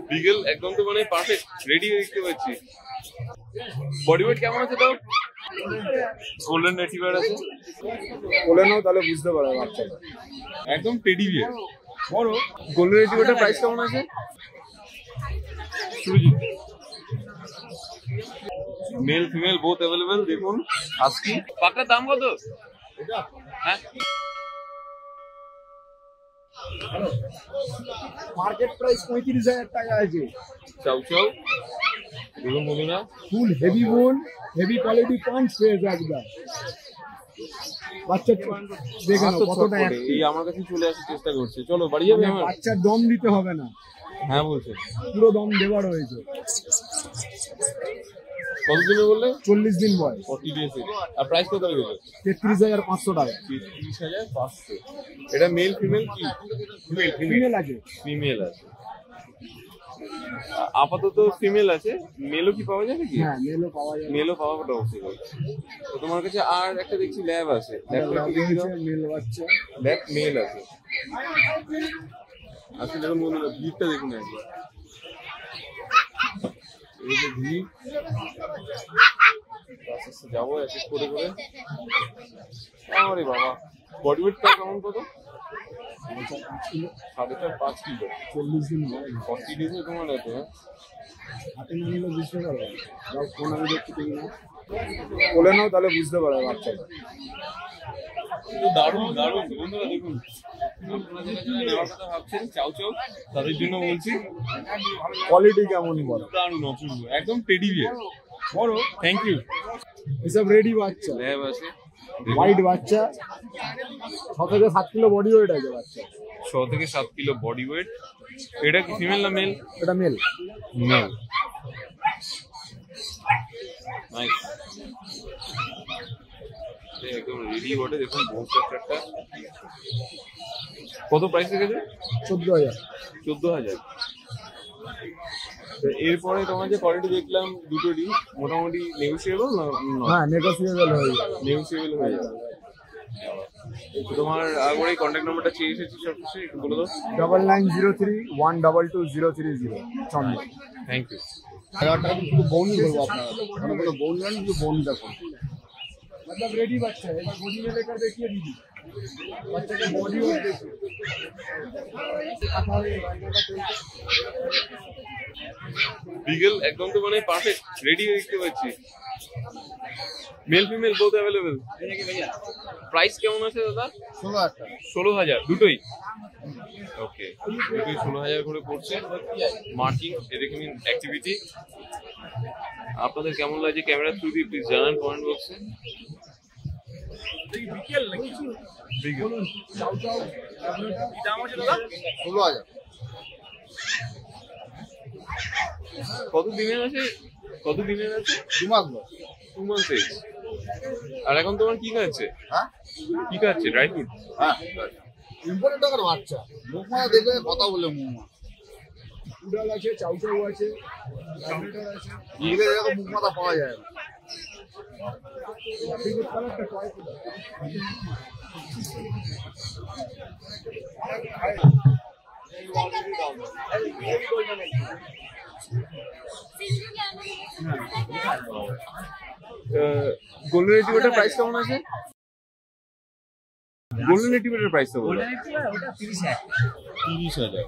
বিগেল একদম তো মানে পারফেক্ট রেডি দেখতে পাচ্ছি। বডি ওয়েট কেমন আছে তাও? গোল্ডেন রিট্রিভার আছে, বলে নাও তাহলে বুঝতে পারবে বাচ্চাটা। একদম টেডি বিয়ার বড়। গোল্ডেন রিট্রিভারটার প্রাইস কেমন আছে? Surajit male female both available. দেখুন আজকে পাকটার দাম কত? হ্যাঁ মার্কেট প্রাইস 35,000 টাকা আছে। চাউ চাউ দেখুন বন্ধুরা, ফুল হেভি বোন, হেভি কোয়ালিটি পাঞ্চ পেয়েছে একদম। বাচ্চা দেখে নাও কতটা এই আমার কাছে চলে আসার চেষ্টা করছে। চলো বাড়ি যাবে আমার? বাচ্চার দম দিতে হবে না। হ্যাঁ বলছে পুরো দম দেওয়ার হয়েছে। কতদিনে বললে? 40 দিন বয়স, 40 ডেজ। আর প্রাইস কত হয়ে গেল? 33,500 টাকা। 33,500। এটা মেল ফিমেল কি? ফিমেল আছে, ফিমেল আছে আপাতত। ফিমেল আছে, মেলও কি পাওয়া যাবে কি? হ্যাঁ মেলও পাওয়া যাবে। মেলও পাওয়া ওটা অবশ্যই। তো তোমার কাছে আর একটা দেখছি ল্যাব আছে, ল্যাবটা কি দেখি দাও? মেল বাচ্চা, ল্যাব মেল আছে। আচ্ছা দেখুন বন্ধুরা, ভিড়টা দেখুন একবার। এই যে ভিড়, আস্তে আস্তে যাবো এক এক করে করে। আরে বাবা, বডি ওয়েটটা কেমন কত? 4.5 কিলো। 40 দিন বয়স। 40 ডেজে তোমার এত? হাতে না নিলে বুঝতে পারবে না। ফোন আমি দেখতে পাই না, বলে নাও তাহলে বুঝতে পারবে বাচ্চাটা। দারুণ দারুণ বন্ধুরা, দেখুন আপনারা যারা যারা নেওয়ার কথা ভাবছেন চাউ চাউ, তাদের জন্য বলছি কোয়ালিটি কেমন বলো? দারুণ অপূর্ব, একদম টেডি বিয়ার বড়। Thank you. এসব রেডি বাচ্চা, ল্যাব আছে, হোয়াইট বাচ্চা, 6 থেকে 7 কিলো বডি ওয়েট আছে বাচ্চা। 6 থেকে 7 কিলো বডি ওয়েট। এটা কি ফিমেল না মেল? এটা মেল। মেল। নাইস, একদম রেডি বটে। দেখুন বহুত একটা। কত প্রাইস রেখেছে? 14,000। 14,000। এরপরে তোমার যে কোয়ালিটি দেখলাম দুটোরই মোটামুটি নেগোসিয়েবল না? হ্যাঁ নেগোসিয়েবল হয়ে যাবে, নেগোসিয়েবল হয়ে যাবে। তোমার আগে কন্ট্যাক্ট নাম্বারটা চেয়ে এসেছি, সব কিছু একটু বলে দাও। 9903122030 চন্দ্র। Thank you. শুধু বোন করবো আপনারা, মানে কোনো বোন নেন, শুধু বোন দেখুন। मतलब रेडी बच्चा है, एक बार बॉडी में लेकर देखिए दीदी, बच्चे का बॉडी और देखिए। বিগেল একদম তো মানে পারফেক্ট রেডি দেখতে পাচ্ছি। Male female both available. Price কেমন আছে দাদা? 16,000 দুটোই। ওকে, দুটোই 16,000 করে পড়ছে। মার্কিং দেখে নিন অ্যাক্টিভিটি। আপনাদের কেমন লাগছে ক্যামেরা থ্রু দিয়ে প্লিজ জানান কমেন্ট বক্সে। বিকেল নাকি? বিকেল। দাম আছে দাদা? 16,000। কত দিনের আছে? কত দিনের আছে? 2 মাস বয়স। 2 মাস এজ। আর এখন তোমার কি খাচ্ছে? হ্যাঁ কি খাচ্ছে? Dry fruit? হ্যাঁ ইম্পোর্টেড টাকার বাচ্চা, মুখমা দেখবে কথা বলে মুখমা। উডাল আছে, চাউ চাউ আছে, ল্যাভেন্ডার আছে। এগুলো এরকম মুখমাতা পাওয়া যায় না। কালারটা টয় করে গোল্ডেন রিট্রিভারের প্রাইস কেমন আছে? গোল্ডেন রিট্রিভারের প্রাইস তো বলো। 30,000।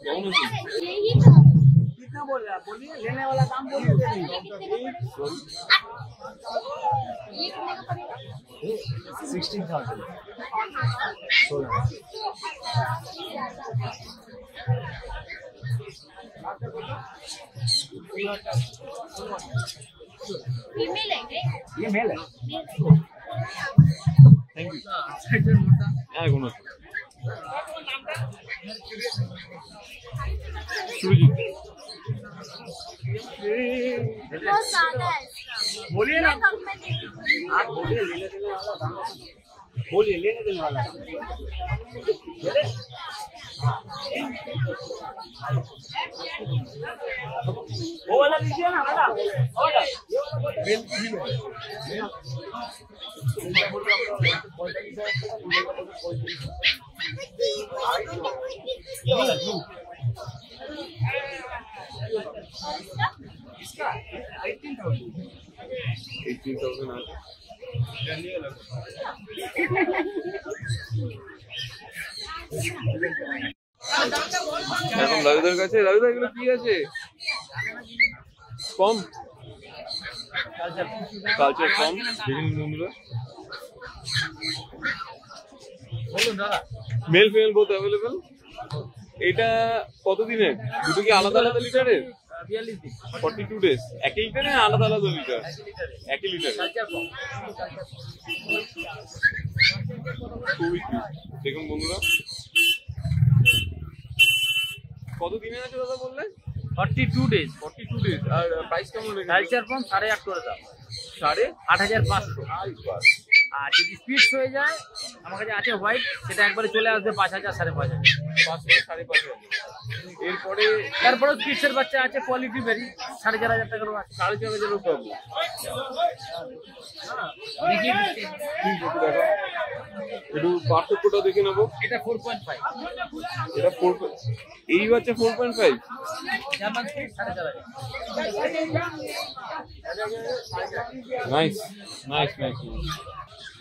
কেমন আছে? कितना बोल रहा है? बोलिए, लेने वाला दाम बोलिए। 16,000। फीमेल है क्या? ये मेल है। Thank you. हाँ गुना सुरजीत बहुत ज्यादा है। बोलिए ना, कम में दे आप बोलिए, लेने देने वाला दाम बोलिए, लेने देने वाला दाम। वो वाला लीजिए ना बेटा, इसका 18,000 আছে। এখন দাদুদের কাছে, দাদুদা এগুলো কি আছে? কম কালচার কম বিভিন্ন বন্ধুরা, বলুন দাদা। Male female both available. এটা কতদিনের? দুটো কি আলাদা আলাদা লিটারের? 42 দিন 42 ডেজ। একই লিটারে না আলাদা আলাদা লিটার? একই লিটার। কালচার কম। খুবই কিউট। দেখুন বন্ধুরা, কত দিনের আছে দাদা বললে? 42 ডেজ। 42 ডেজ। আর প্রাইস কেমন রেখেছে? কালচার কম 8.5 করে দাম, 8,500। 8,500। আর যদি স্পিডস হয়ে যায়, আমার কাছে আছে হোয়াইট, সেটা একবারে চলে আসবে 5,000 5,500। 5,000 5,500। এরপরে তারপরে স্পিডসের বাচ্চা আছে, কোয়ালিটি ভেরি, 4,500 টাকারও আছে। 4,500 পাবো। দেখি ঠিক আছে, দেখো একটু পার্থক্যটা দেখে নেবো। এটা 4.5, এটা 4, এই বাচ্চা 4.5। German spitz 4,500। Nice nice nice.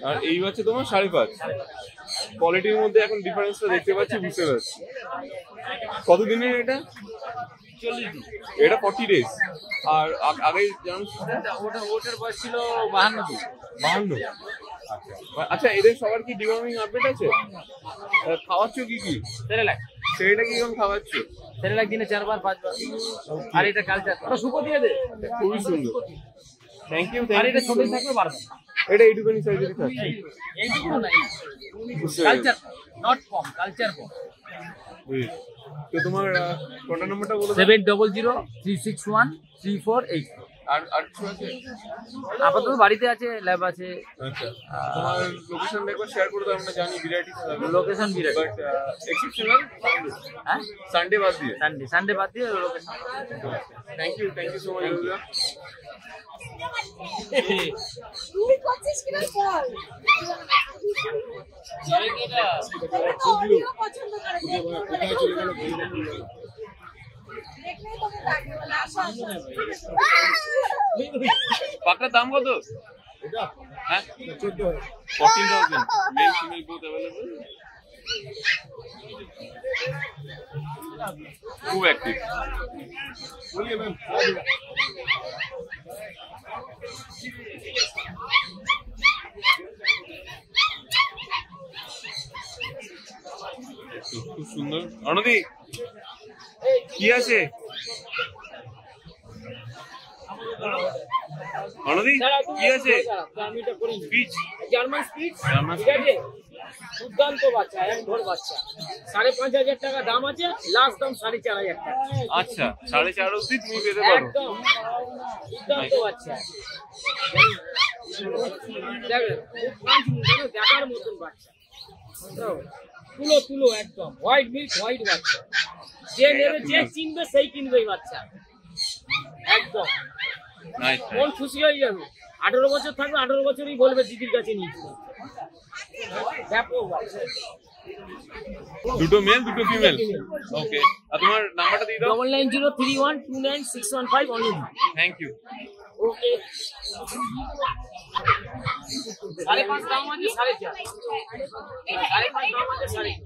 আর এই বাচ্চা তোমার 5.5। কোয়ালিটির মধ্যে এখন ডিফারেন্সটা দেখতে পাচ্ছি, বুঝতে পারছি। কতদিনের এটা? 40 দিন। এটা 40 ডেজ। আর আগে জানো ওটার বয়স ছিল 52 দিন। 52। আচ্ছা, এদের সবার কি ডিওয়ার্মিং আপডেট আছে? খাওয়াচ্ছ কি কি? সেরেলাক সেটা কি কেমন খাওয়াচ্ছ? সেরেলাক দিনে 4 বার 5 বার। আর এটা কালচার, ওটা সুপো দিয়ে দে। খুবই সুন্দর। Thank you. আর এটা ছোট থাকলে বাড়বে। এটা এইটুকুনি সাইজেরই থাকছে। এইটুকু না, বুঝতে কালচার নট কম, কালচার কম। পেরেছি। তো তোমার কন্টাক্ট নাম্বারটা বলো। 700-361-3484। আর কিছু আছে? আপাতত বাড়িতে আছে, ল্যাব আছে। আচ্ছা, তোমার লোকেশনটা একবার শেয়ার করে দাও। আমরা জানি বিরাটি লোকেশন বিরাট, বাট এক্সেপশনাল হ্যাঁ সানডে বাদ দিয়ে। সানডে বাদ দিয়ে location. Thank you so much দাদা। তুই করছিস কিনা বল পছন্দ করে কোথায় চলে গেল? দেখলেই তোকে ডাকে বলে আসো আসো। পাকড়ার দাম কত? এটা হ্যাঁ 14,000। 14,000। Male female both available. খুব অ্যাক্টিভ। বলিए मैम। খুব সুন্দর। অনদি কি আছে? অনদি কি আছে? স্পিচ জার্মান স্পিড, জার্মান ঠিক আছে, দুর্দান্ত বাচ্চা, এক ভোর বাচ্চা। 5,500 টাকা দাম আছে, লাস্ট দাম 4,500 টাকা। আচ্ছা, 4.5 অবধি তুমি পেতে পারো। একদম দুর্দান্ত বাচ্চা। দেখেন, দেখার মতন বাচ্চা, তুলো তুলো একদম হোয়াইট মিল্ক, হোয়াইট বাচ্চা। যে নেবে, যে চিনবে সেই কিনবে এই বাচ্চা। একদম নাইস। মন খুশি হয়ে যাবে। 18 বছর থাকবে, 18 বছরই বলবে দিদির কাছে নিয়েছি। ব্যাপক বাচ্চা। দুটো মেল দুটো ফিমেল। ওকে, আর তোমার নাম্বারটা দিয়ে দাও। 9903129615 অনলি। Thank you. ওকে, 5.5 দাম আছে, 4.5। 5.5 দাম আছে, 4.5।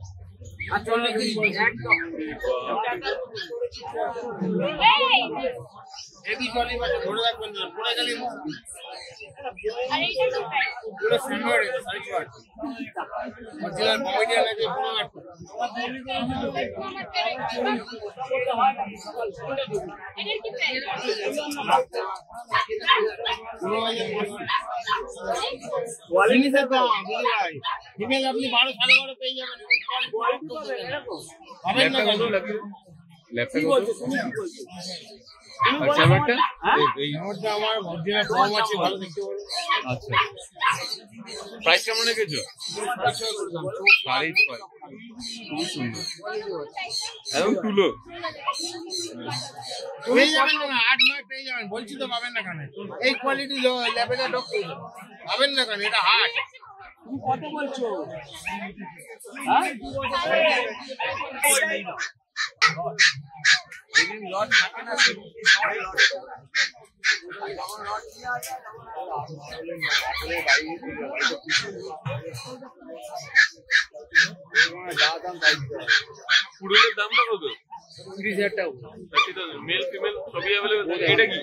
আর 40 দিন একদম হেভি জলি বাচ্চা ধরে রাখবেন না, পড়ে গেলে আর এইটা তো পুরো স্ট্যান্ডার্ড আছে 4.5। অরিজিনাল বমিডিয়া লাগে পুরো 8। এটার কি প্রাইস? কোয়ালিটি স্যার দাম বুঝি ভাই। ফিমেল আপনি 12 12.5 পেয়ে যাবেন। এরকম পাবেন না ল্যাপটপ কেন? লাগিয়ে ল্যাপটপ কি বলছো, তুমি কি বলছো? আচ্ছা আমারটা এই আমারটা আমার অরিজিনাল ফর্ম আছে, ভালো দেখতে পারো। আচ্ছা প্রাইস কেমন রেখেছো? 6.5 খুব সুন্দর একদম তুলো পেয়ে যাবেন না, 8-9 পেয়ে যাবেন, বলছি তো পাবেন না কেন? এই কোয়ালিটি লেভেলের ডগ পাবেন না কেন? এটা হাট। তুমি কত বলছো? লট থাকে না পুরুলের দামটা কত? 30,000 টাকা। মেল ফিমেল সবই অ্যাভেলেবল। এটা কি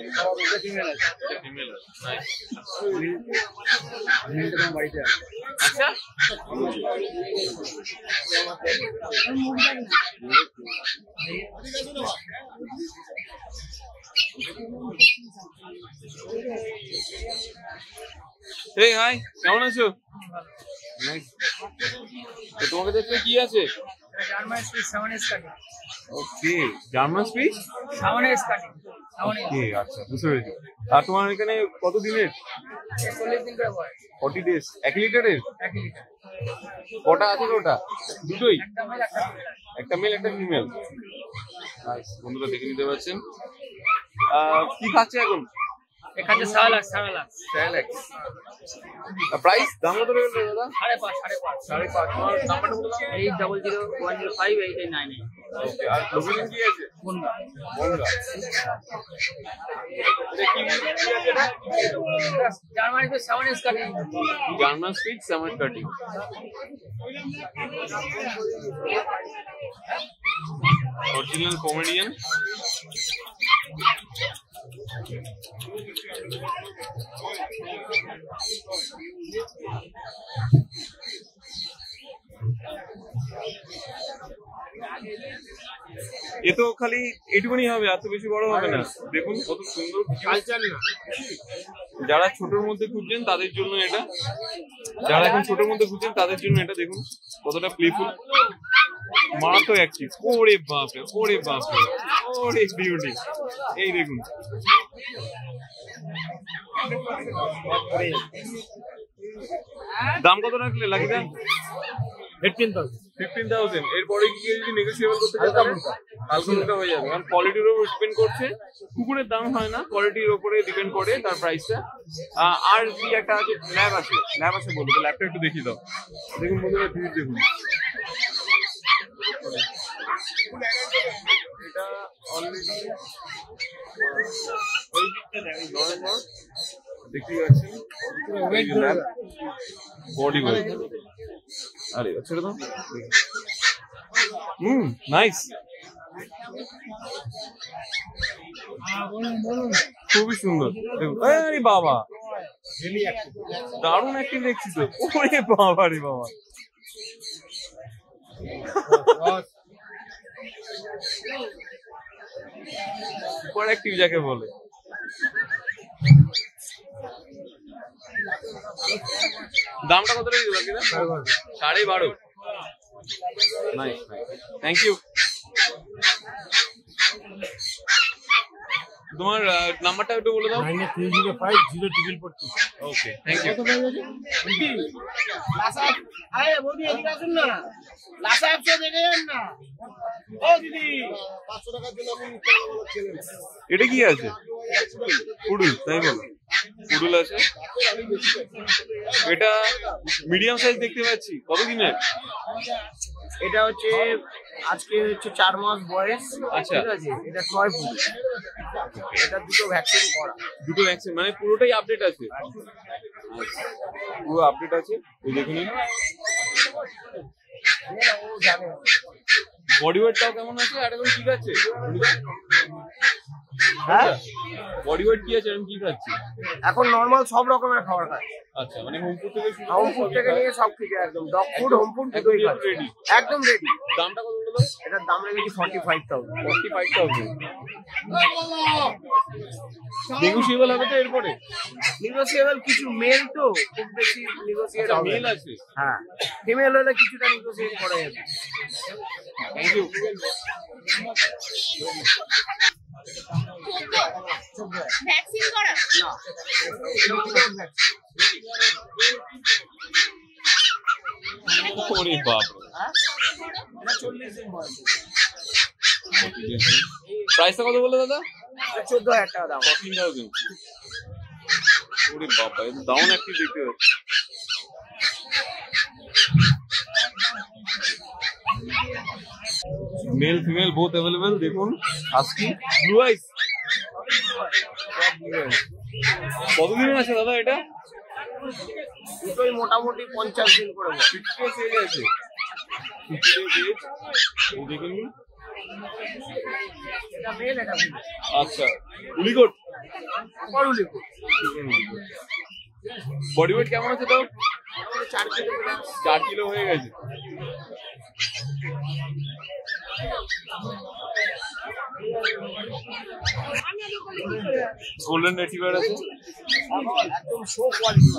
ফিমেল আছে। ফিমেল আছে, নাইস। মেলটা তোমার বাড়িতে আছে। আচ্ছা এই হাই, কেমন আছো? নাইস। তো তোমার কাছে কি আছে? German spitz 7S cutting. Okay, German spitz 7S cutting. 7S। Okay, আচ্ছা বুঝতে পেরেছি। আর তোমার এখানে কত দিনের? 40 দিন করে বয়স। 40 ডেজ। 1 লিটারের 1 লিটার। কটা আছে ওটা? দুটোই, একটা মেল একটা ফিমেল। একটা মেল একটা ফিমেল। নাইস, বন্ধুরা দেখে নিতে পারছেন। কি খাচ্ছে এখন? এখানে 7 লাখ 7 লাখ। স্যালাক্স। প্রাইস দাম কত রেখেছো দাদা? 5.5 5.5। তোমার নাম্বারটা বলে দাও। 8001058899। ওকে, আর লোকেশন কি আছে? বন্ধু বনগা। এটা কি আছে এটা? জার্মানিতে 7S cutting. German spitz summer cutting. Original comedian. এ তো খালি এটুকুনি হবে, এত বেশি বড় হবে না। দেখুন কত সুন্দর কালচার না। যারা ছোটর মধ্যে খুঁজছেন তাদের জন্য এটা, যারা এখন ছোটর মধ্যে খুঁজছেন তাদের জন্য এটা। দেখুন কতটা প্লেফুল, মারাত্মক অ্যাক্টিভ। ওরে বাপরে, ওরে বাপরে, ওরে বিউটি। এই দেখুন দাম কত রাখলে লাগিদা? 15,000। এরপরে কি যদি নেগোসিয়েবল করতে চান হালকা হয়ে যাবে, কারণ কোয়ালিটির উপর ডিপেন্ড করছে। কুকুরের দাম হয় না, কোয়ালিটির উপরে ডিপেন্ড করে তার প্রাইসটা। আর কি একটা আছে, ল্যাব আছে, ল্যাব আছে বলবো তো, ল্যাবটা একটু দেখিয়ে দাও। দেখুন বন্ধুরা, ভিড় দেখুন। এটা অলরেডি দেখতে পাচ্ছেন বডি ওয়েট। আরে ছেড়ে দাও। নাইস, খুবই সুন্দর। আরে বাবা, দারুণ অ্যাক্টিভ দেখছি তো। ওরে বাবা রে বাবা, সুপার অ্যাক্টিভ যাকে বলে। দামটা কত রেখেছো বাকি? 12.5। Nice, thank you. তোমার নাম্বারটা একটু বলে দাও। 93050422। Okay, thank you. আরে বৌদি এদিকে আসুন না, লাসা অ্যাপসে দেখে যান না। ও দিদি 500 টাকার জন্য আমি ছেলে। এটা কি আছে? পুডুল, তাই বলো? পুডুল আছে। এটা মিডিয়াম সাইজ দেখতে পাচ্ছি। কত দিনের? এটা হচ্ছে আজকে হচ্ছে 4 মাস বয়স। আচ্ছা, ঠিক আছে, এটা টয় ফুড। এটা দুটো ভ্যাকসিন করা। দুটো ভ্যাকসিন মানে পুরোটাই আপডেট আছে? পুরো আপডেট আছে, এই দেখুন। বডি ওয়েটটাও কেমন আছে? আর এখন কি খাচ্ছে? হ্যাঁ, বডি ওয়েট কি আছে, এখন কি খাচ্ছে? এখন নরমাল সব রকমের খাবার খায়। আচ্ছা, মানে হোম ফুড থেকে শুরু হোম ফুড থেকে নিয়ে সব কিছু, একদম ডগ ফুড হোম ফুড দুটোই খায়। রেডি, একদম রেডি। দামটা কত বলে দাও? এটার দাম রেখেছি 45,000। 45,000। নেগোসিয়েবল হবে তো এরপরে? নেগোসিয়েবল কিছু, মেল তো খুব বেশি নেগোসিয়েট হবে। মেল আছে? হ্যাঁ, ফিমেল হলে কিছুটা নেগোসিয়েট করা যাবে। Thank you. ভ্যাকসিন করা ওরে বাপ প্রাইসটা কত বললো দাদা? 14,000 টাকা দাম। 14,000। ওরে বাবা, এটা দারুণ একটি দেখতে পাচ্ছি। Male female both available. দেখুন হাস্কি ব্লু আইস। কতদিনের আছে দাদা এটা? দুটোই মোটামুটি 50 দিন করে। 50 days এজ আছে। 50 days এজ। দেখুন এটা মেল, এটা ফিমেল। আচ্ছা, উলিকোট পরুলিকো। বডি ওয়েট কেমন আছে তাও? 4 কিলো। 4 কিলো হয়ে গেছে। গোল্ডেন রেটিভার আছে, একদম শো কোয়ালিটি।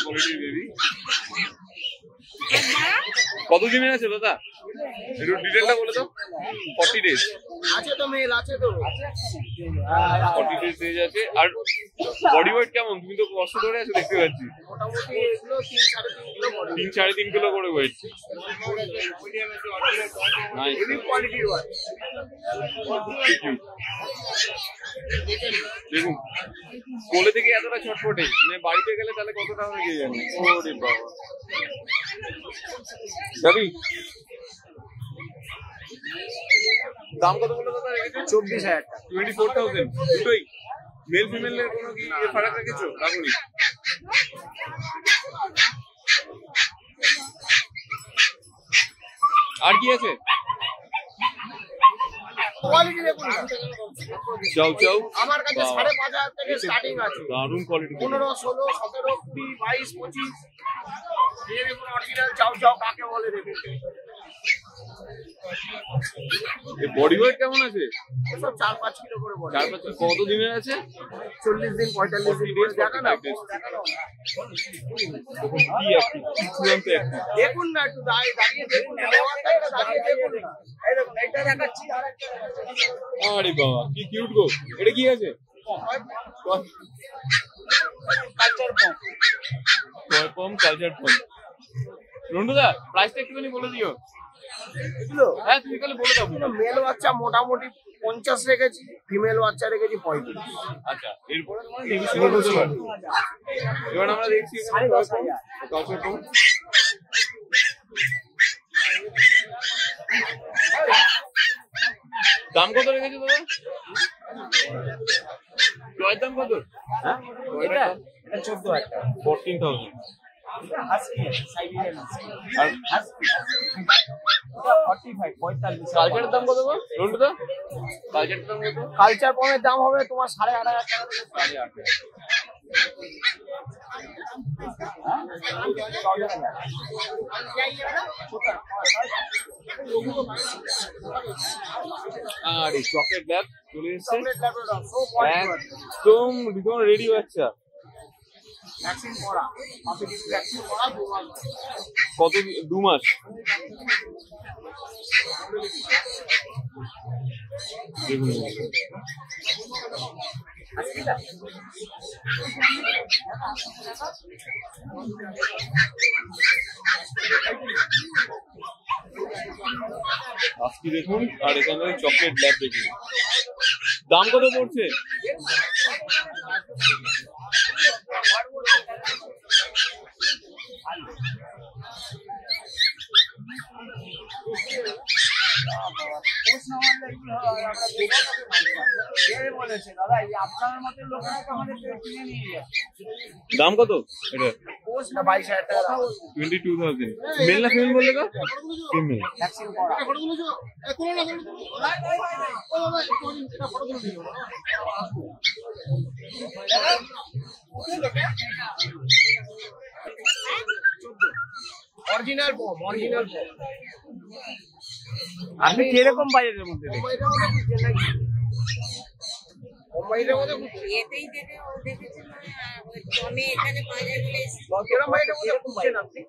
কোয়ালিটির বেবি। কত দিনের আছে দাদা? একটু ডিটেলটা বলে দাও। 40 days আছে তো মেল, আছে তো। 40 days এজ আছে। আর বডি ওয়েট কেমন? তুমি তো কষ্ট ধরে আছো দেখতে পাচ্ছি। মোটামুটি এগুলো 3-3.5 কিলো বডি। 3-3.5 কিলো করে ওয়েট। নাইস, হেভি কোয়ালিটির ওয়াচ। দেখুন কোলে থেকে এতটা ছটফটে, মানে বাড়িতে গেলে তাহলে কতটা হবে কে জানে। ওরে বাবা, যাবি? দাম কত বললো দাদা? 24,000 টাকা। 24,000 দুটোই। মেল ফিমেলের কোনো কি ফারাক রেখেছো? রাখুনি। আর কি আছে? কোয়ালিটি দেখুন না। চাও চাও আমার কাছে 5,500 থেকে স্টার্টিং আছে। দারুণ কোয়ালিটি। 15, 16, 17, 22, 25। এই দেখুন অরিজিনাল চাও চাও কাকে বলে দেখুন। এই বডি ওয়েট কেমন আছে? এসব 4-5 কিলো করে বডি। 4-5 কত দিনের আছে? 40 দিন 45 দিন করে দেখা না। কি আপনি চূড়ান্ত একটি দেখুন না, একটু দাঁড়িয়ে দেখুন না। দাঁড়িয়ে দেখুন না। এই দেখুন এটা দেখাচ্ছি আরেকটা। আরে বাবা কি কিউট গো। এটা কি আছে? কালচার পম। টয় পম, কালচার পম। রন্টুদা প্রাইসটা একটুখানি বলে দিও। এগুলো হ্যাঁ তুমি তাহলে বলে দাও। মেল বাচ্চা মোটামুটি 50 রেখেছি, ফিমেল বাচ্চা রেখেছি 35। আচ্ছা, এরপরে তোমার নেগোশিয়েবল হতে পারে। এবার আমরা দেখছি এখানে কালচার পম। দাম কত রেখেছো দাদা? টয়ের দাম কত? হ্যাঁ এটা 14,000 টাকা। 14,000। Husky Siberian husky. আর 45 45। কালচারের দাম কত গো রন্টুদা? কালচারের দাম কত? কালচার পমের দাম হবে তোমার 8,500 টাকা। 8,500। আর এই চকলেট ল্যাব চলে এসেছে একদম একদম রেডি বাচ্চা। ভ্যাকসিন করা, ভ্যাকসিন করা 2 মাস। কত? 2 মাস। দেখুন আজকে দেখুন। আর এখানে চকলেট ল্যাব দেখুন। দাম কত পড়ছে? দাম কত এটা? 22,000 টাকা। 22,000। মেল না ফিমেল বললে তো? ফিমেল। ভ্যাকসিন করা। অরিজিনাল পম, অরিজিনাল পম। আপনি কিরকম বাজেটের মধ্যে দেখছেন? মোবাইলের মধ্যে এতেই দেখে ও দেখেছে আমি এখানে বাজার বলে কিরকম বাজেটের মধ্যে খুঁজছেন আপনি?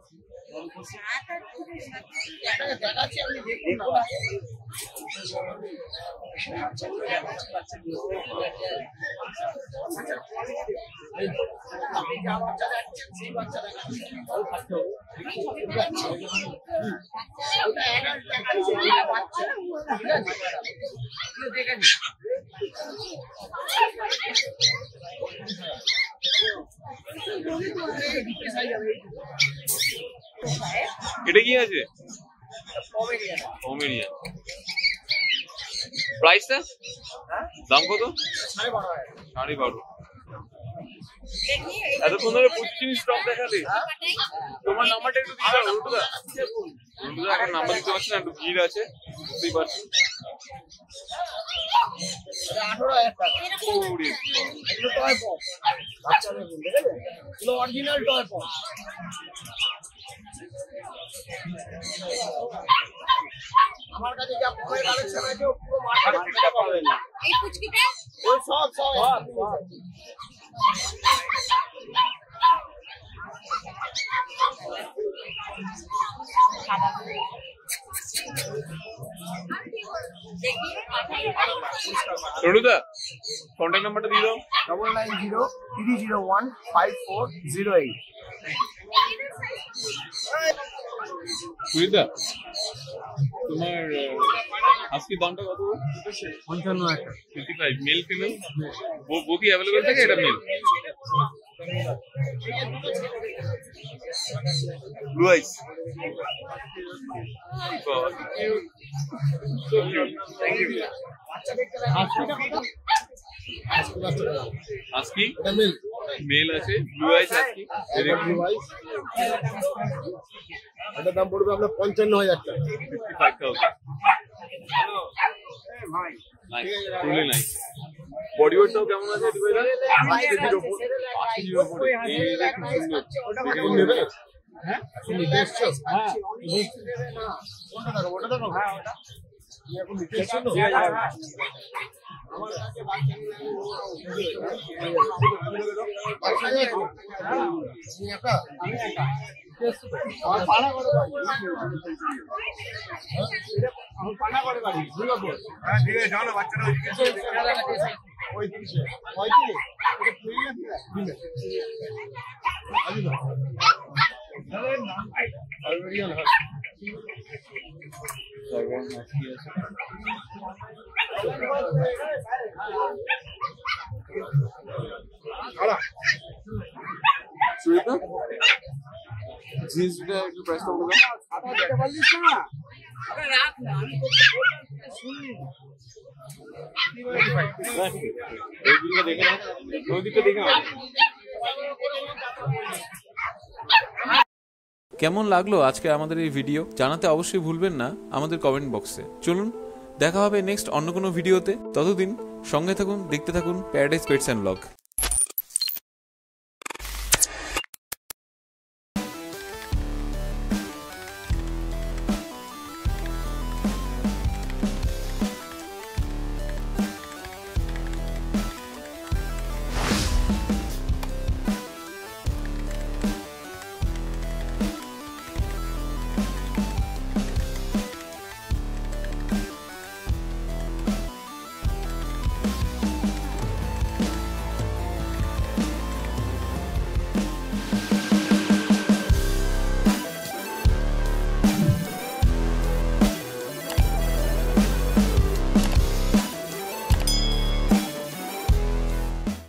দেখাচ্ছি আপনি দেখুন না। আপনি যা বাচ্চা দেখছেন সেই বাচ্চা দেখাচ্ছেন। ওটা অ্যাডাল্ট দেখাচ্ছে, এটা বাচ্চা। ঠিক আছে? দেখে নিন। এটা কি আছে? পমেরিয়ান। প্রাইসটা? দাম কত? 12.5। এতক্ষণ ধরে 25 স্টক দেখালে। তোমার নাম্বারটা একটু দিয়ে দাও রুটুদা। রুটুদা এখন নাম্বার দিতে পারছি না, একটু ভিড় আছে, বুঝতেই পারছি। 18,000 টাকা। ওরে, এগুলো টয় পপ। বাচ্চাদের বলতে দেবে? এগুলো অরিজিনাল টয় পপ। আমার কাছে যা পপের কালেকশন আছে ও পুরো মার্কেটে খুঁজে পাবেন না। এই পুচকিটা ওই সব রুটুদা কন্ট্যাক্ট নাম্বারটা দিয়ে দাও। 9903015408। সুজিতদা, তোমার আজকে দামটা কত? 55 টাকা। 55। মেল ফিমেল বোথই অ্যাভেলেবেল থাকে? এটা মেল। ব্লু আইস। আজকি এটা মিল। মেল আছে, ব্লু আইস আজকি। এটার দাম পড়বে আপনার 55,000 টাকা। 55,000। Truly nice. বডি ওয়েটটাও কেমন আছে দিবাইদা? 5 কেজির উপর। 5 কেজির উপরে। এই খুব সুন্দর। এখন নেবে? হ্যাঁ এখন নিতে এসছো? হ্যাঁ কোনটা দেখো? ওটা দেখো। হ্যাঁ ওটা। তুমি এখন নিতে এসছো তো? আমার কাছে বাচ্চা নিয়ে তুমি একা? আমি একা। আমার পাড়া করে বাড়ি। আমার পাড়া করে বাড়ি দুর্গাপুর। হ্যাঁ ঠিক আছে, চলো বাচ্চারা ওইদিকে এসে ওই দিকে ওই দিকে এটা প্লেন দিলে আজি না আরে না অলরেডি অন হাস সার্ভার মাছি আছে। আলা সুজিতদা, জিন্সটা একটু প্রাইসটা বলে দাও। আটা দিতে পারলিস না? আরে রাখ না, আমি তো শুনি। ওই দিকটা দেখে নাও, ওই দিকটা দেখে নাও। কেমন লাগলো আজকে আমাদের এই ভিডিও জানাতে অবশ্যই ভুলবেন না আমাদের কমেন্ট বক্সে। চলুন দেখা হবে নেক্সট অন্য কোনো ভিডিওতে। ততদিন সঙ্গে থাকুন, দেখতে থাকুন প্যারাডাইস পেটস অ্যান্ড ব্লগ।